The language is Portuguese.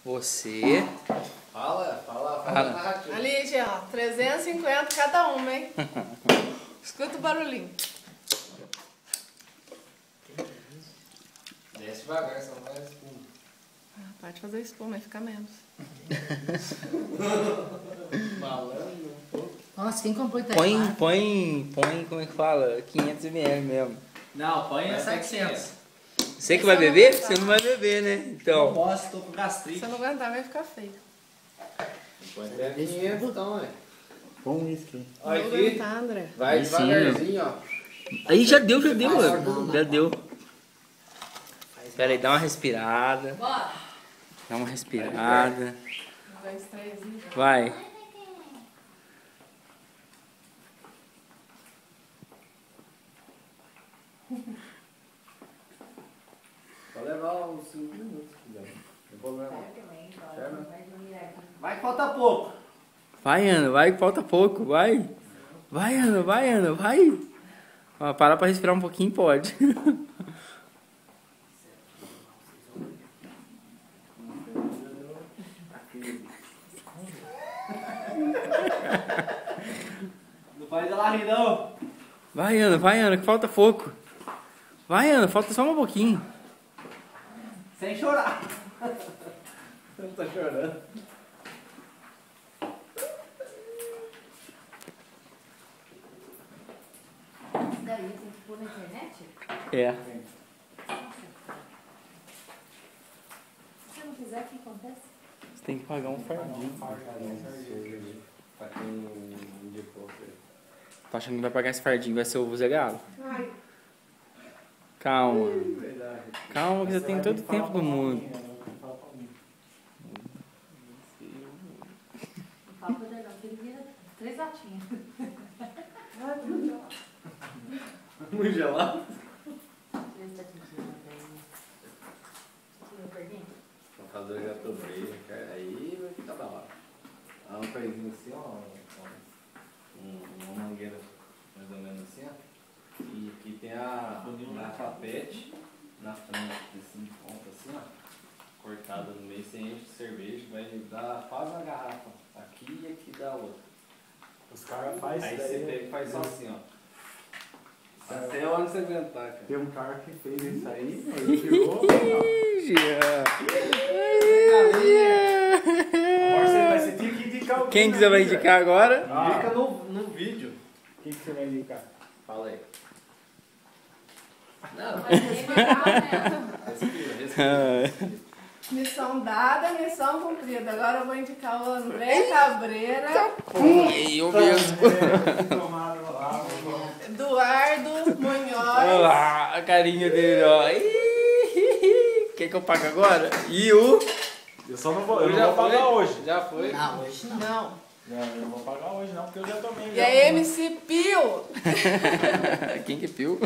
Você. Fala. Ali, Jean, 350 cada uma, hein? Escuta o barulhinho. Desce devagar, senão vai espuma. Pode fazer espuma, vai ficar menos. Malandro. Nossa, quem comprou Põe, como é que fala? 500 ml mesmo. Não, põe a 700. Você que vai beber? Você não vai beber, né? Não Então. posso, tô com gastrite. Se eu não aguentar, vai ficar feio. Põe até 500 então, né? Põe um whisky. Olha Não aqui. aguentar, André. Vai Aí sim, devagarzinho, ó. Aí já deu, mano. Já deu. Espera aí, dá uma respirada. Bora. Dá uma respirada. 1, 2, 3 e... Vai. Pode levar uns 5 minutos, se quiser. Não tem problema. Vai que falta pouco. Vai, Ana, vai, falta pouco, vai. Vai, Ana, vai. Ó, parar pra respirar um pouquinho, pode. Não faz ela rir, não. Vai, Ana, que falta pouco. Vai, Ana, falta só um pouquinho. Sem chorar. Não tá chorando. Isso daí tem que pôr na internet? É. Se eu não fizer, o que acontece? Você tem que pagar um fardinho. Pra quem indicou. Tá achando que vai pagar esse fardinho? Vai ser o Zé Galo? Calma. Calma que você tem todo o tempo do mundo. Não fala pro Dedão, que ele vira 3 latinhas. Muito gelado. 3 latinhas. Vou fazer já tô feio, cara. Aí vai ficar da hora. Uma coisinha assim, ó. Uma mangueira mais ou menos assim, ó. E aqui tem a papete na frente, assim, de ponta, assim, ó. Cortada no meio, você enche de cerveja, vai dar quase uma garrafa. Aqui e aqui dá outra. Os caras fazem Aí isso você daí. pega e faz só assim, ó. Até onde você aguentar, cara. Tem um cara que fez isso aí, ele tirou. Agora você tem que indicar alguém. Quem que você vai indicar agora? Indica no vídeo. Quem que você vai indicar? Fala aí. Vai ter legal, né? Respira. Missão dada, missão cumprida. Agora eu vou indicar o André Cabreira, Eu mesmo. Tomaram lá, Eduardo Munhoz. Olha lá, a carinha dele, ó. Ih, quer que eu pague agora? E o... eu só não vou, eu não vou pagar hoje. Já foi. Não, hoje não. Não. Não, eu não vou pagar hoje não, porque eu já tomei. E a MC Pio. Quem que piu?